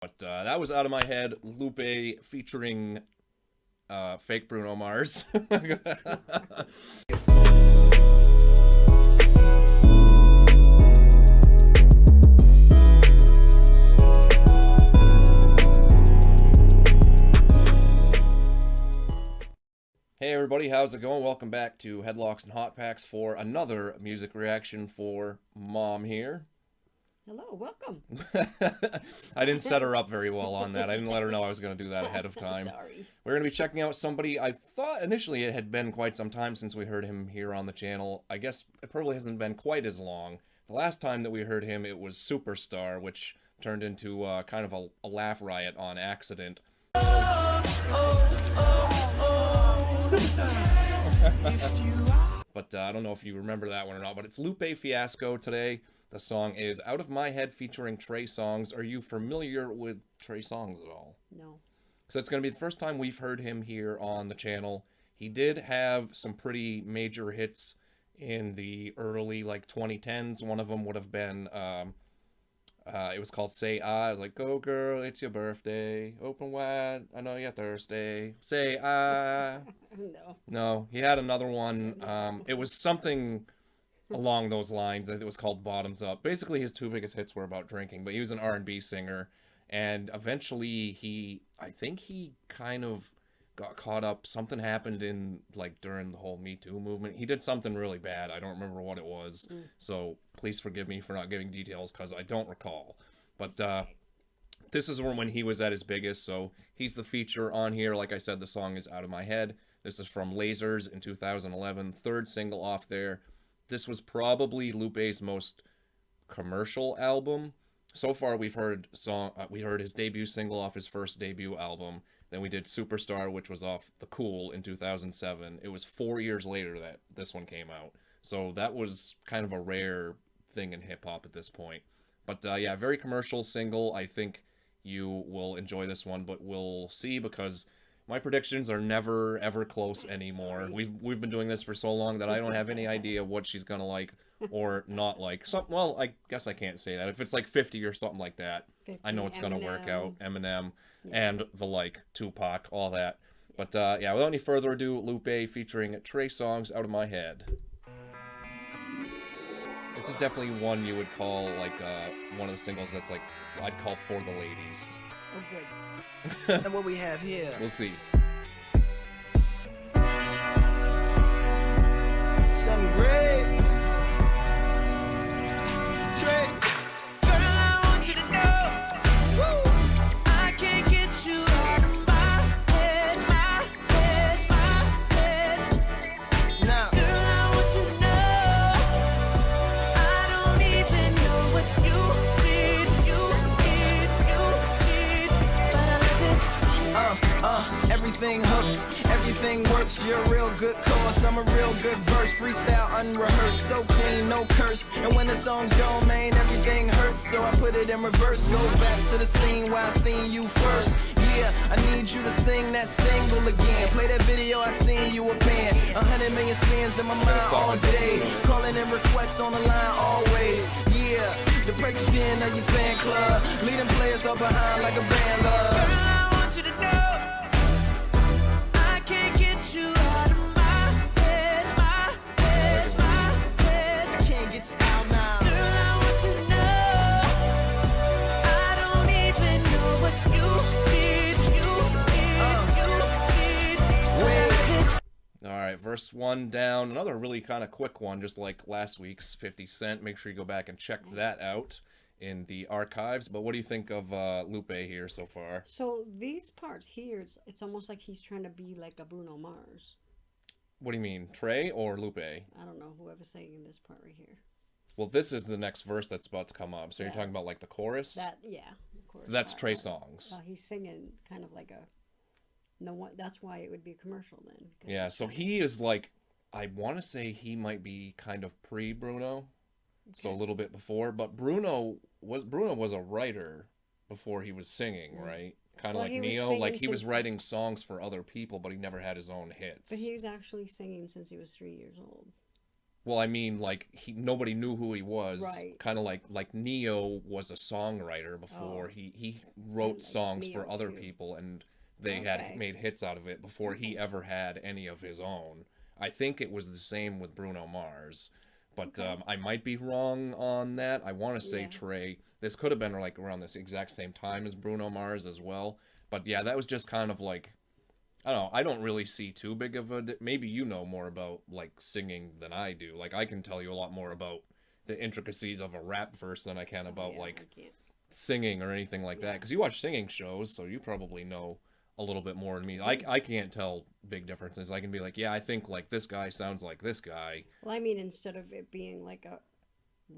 But that was Out of My Head, Lupe featuring fake Bruno Mars. Hey everybody, how's it going? Welcome back to Headlocks and Hot Packs for another music reaction for Mom here. Hello, welcome. I didn't set her up very well on that. I didn't let her know I was going to do that ahead of time. Sorry. We're going to be checking out somebody. I thought initially it had been quite some time since we heard him here on the channel. I guess it probably hasn't been quite as long. The last time that we heard him, it was Superstar, which turned into kind of a laugh riot on accident. But I don't know if you remember that one or not, but it's Lupe Fiasco today. The song is Out of My Head featuring Trey Songz. Are you familiar with Trey Songz at all? No. So it's going to be the first time we've heard him here on the channel. He did have some pretty major hits in the early, 2010s. One of them would have been, it was called Say I. Like, go girl, it's your birthday. Open wide, I know you're thirsty. Say I. No. No, he had another one. It was something along those lines. I think it was called Bottoms Up. Basically, his two biggest hits were about drinking, but he was an R&B singer. And eventually, I think he kind of got caught up. Something happened during the whole Me Too movement. He did something really bad. I don't remember what it was. So please forgive me for not giving details because I don't recall. But this is when he was at his biggest. So he's the feature on here. Like I said, the song is Out of My Head. This is from Lasers in 2011. Third single off there. This was probably Lupe's most commercial album. So far, we heard his debut single off his first debut album. Then we did Superstar, which was off The Cool in 2007. It was 4 years later that this one came out. So that was kind of a rare thing in hip-hop at this point. But yeah, very commercial single. I think you will enjoy this one, but we'll see because my predictions are never, ever close anymore. Sorry. We've been doing this for so long that I don't have any idea what she's going to like or not like. Well, I guess I can't say that. If it's like 50 or something like that, 50, I know it's going to work out. Eminem yeah. and Tupac, all that. But yeah, without any further ado, Lupe featuring Trey Songz, Out of My Head. This is definitely one you would call one of the singles that's I'd call for the ladies. Oh, good. And what we have here. We'll see. Something great. Trey. Girl, I want you to know. Woo. I can't get you out of my head, my head, my head. Now. Girl, I want you to know. I don't even know what you need, but I love it. Everything hooks, everything works. You're a real good cause, I'm a real good verse. Freestyle, unrehearsed, so clean, no curse. And when the song's gone, man, everything hurts. So I put it in reverse. Go back to the scene where I seen you first. Yeah, I need you to sing that single again. Play that video, I seen you a fan. 100 million spins in my mind all day. Calling in requests on the line always. Yeah, the president of your fan club. Leading players up behind like a band love. Girl, I want you to know. I can't get you out of my head, my head, my head. I can't get you out now. Girl, I want you to know. I don't even know what you need, All right, verse 1 down. Another really kind of quick one, just like last week's 50 Cent. Make sure you go back and check that out in the archives. But what do you think of Lupe here so far? So these parts here, it's almost like he's trying to be like a Bruno Mars. What do you mean, Trey or Lupe? I don't know, whoever's saying this part right here. Well, this is the next verse that's about to come up. So you're Yeah. talking about like the chorus? Yeah, of course. So that's Trey Songz. He's singing kind of like a, no one. That's why it would be a commercial then. Yeah, so he is like, I want to say he might be kind of pre-Bruno. So a little bit before, but Bruno was a writer before he was singing, right? Kind of Well, like he was Neo, singing like he was since- writing songs for other people, but he never had his own hits. But he was actually singing since he was 3 years old. Well, I mean, like nobody knew who he was. Right. Kind of like Neo was a songwriter before. Oh. He wrote liked songs Neo, for other too. people, and they Okay. had made hits out of it before he ever had any of his own. I think it was the same with Bruno Mars, but I might be wrong on that. I want to say Yeah. Trey. This could have been like around this exact same time as Bruno Mars as well. But yeah, that was just kind of like, I don't know. I don't really see too big of a. Maybe you know more about like singing than I do. Like I can tell you a lot more about the intricacies of a rap verse than I can about Yeah, like I can't. singing or anything like that. Because you watch singing shows, so you probably know a little bit more than me. I can't tell big differences. I can be like, yeah, I think like this guy sounds like this guy. Well, I mean, instead of it being like a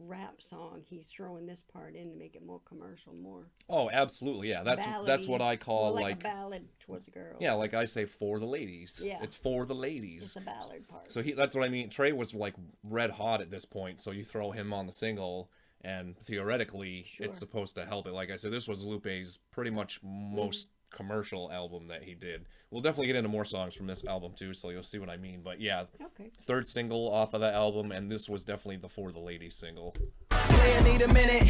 rap song, he's throwing this part in to make it more commercial, more Oh, absolutely, yeah. That's ballady, what I call more like like a ballad towards girls. yeah, like I say for the ladies. Yeah. It's for the ladies. It's a ballad part. So that's what I mean. Trey was like red hot at this point, so you throw him on the single, and theoretically, Sure. it's supposed to help it. Like I said, this was Lupe's pretty much most commercial album that he did. We'll definitely get into more songs from this album too, so you'll see what I mean. But yeah, Okay. third single off of that album, and this was definitely the For the Ladies single. Player need a minute,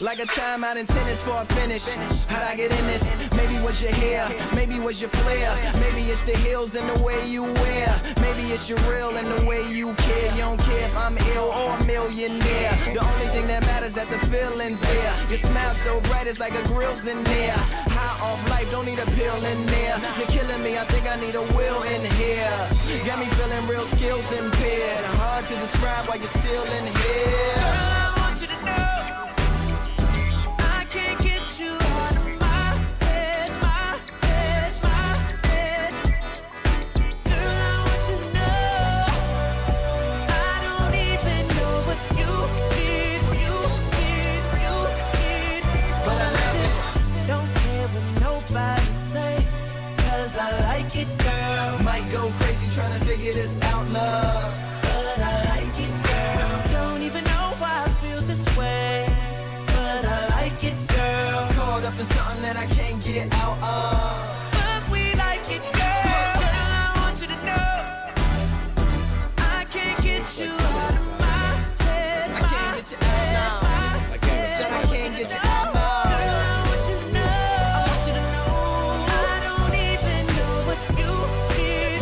like a timeout in tennis for a finish. How'd I get in this? Maybe was your hair, maybe was your flair, maybe it's the heels and the way you wear, maybe it's your real and the way you care. You don't care if I'm ill or a millionaire. The only thing that matters that the feeling's there. Your smile so bright it's like a grill's in there. High off life, don't need a pill in there. You're killing me, I think I need a will in here. Got me feeling real skills impaired. Hard to describe why you're still in here. You to know I can't get you out of my head, my head, my head. Girl, I want you to know I don't even know what you need, but I love it. Don't care what nobody say, 'cause I like it, girl. Might go crazy trying to figure this out, love, but I like it, girl. Don't even know why I feel this way, but I like it, girl. Caught up in something that I can't get out of, but we like it, girl. I want you to know I can't get you out of my head. I can't get you out now. Said I can't get you out now. I want you to know I don't even know what you need,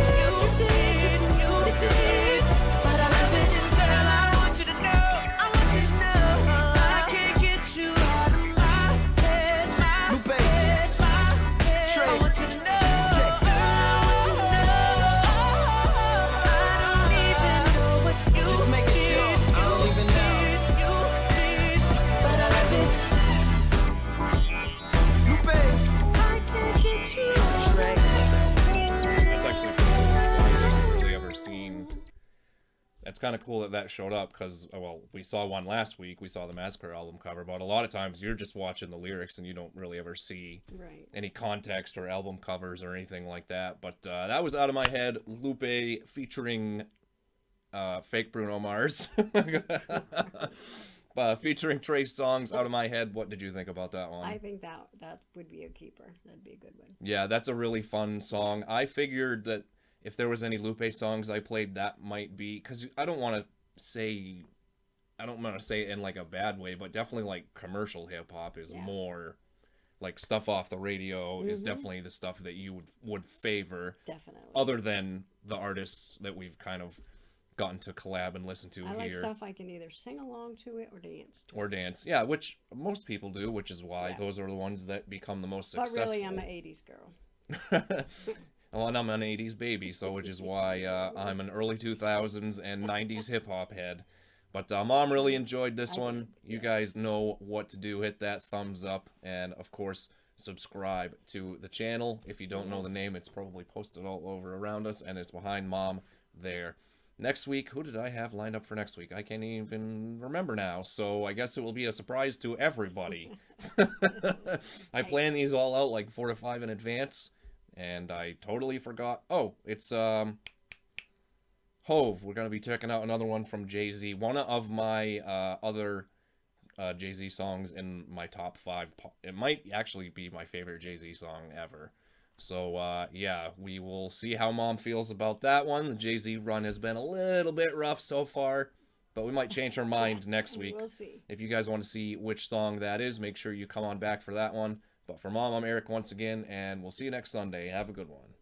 but I love it, and girl, I want you to know I can't get you out of my head, my head, my head. Trey. I want you to know, I don't even know what you just making sure I don't even know, but I love it. Lupe, I can't get you out. Trey. That's actually pretty cool. I haven't really ever seen. It's kind of cool that showed up because, well, we saw one last week. We saw the Massacre album cover, but a lot of times you're just watching the lyrics and you don't really ever see Right. any context or album covers or anything like that. But that was Out of My Head, Lupe featuring fake Bruno Mars. Featuring Trey Songz, Out of My Head. What did you think about that one? I think that would be a keeper. That'd be a good one. Yeah, that's a really fun song. I figured that if there was any Lupe songs I played, that might be, because I don't want to say it in like a bad way, but definitely like commercial hip hop is Yeah. more like stuff off the radio is Mhm. definitely the stuff that you would favor, Definitely. other than the artists that we've kind of gotten to collab and listen to I like here. stuff I can either sing along to it or dance to. Or dance. Yeah, which most people do, which is why Yeah. those are the ones that become the most But successful. really, I'm an 80s girl. Well, and I'm an 80s baby, so which is why I'm an early 2000s and 90s hip-hop head. But Mom really enjoyed this I one. did, You yes. guys know what to do. Hit that thumbs up, and of course, subscribe to the channel. If you don't know the Yes. name, it's probably posted all over around us, and it's behind Mom there. Next week, who did I have lined up for next week? I can't even remember now, so I guess it will be a surprise to everybody. I planned these all out like 4 to 5 in advance, and I totally forgot. Oh, it's Hove. We're going to be checking out another one from Jay-Z. One of my other Jay-Z songs in my top 5. It might actually be my favorite Jay-Z song ever. So, yeah, we will see how Mom feels about that one. The Jay-Z run has been a little bit rough so far, but we might change her mind next week. We'll see. If you guys want to see which song that is, make sure you come on back for that one. But for Mom, I'm Eric once again, and we'll see you next Sunday. Have a good one.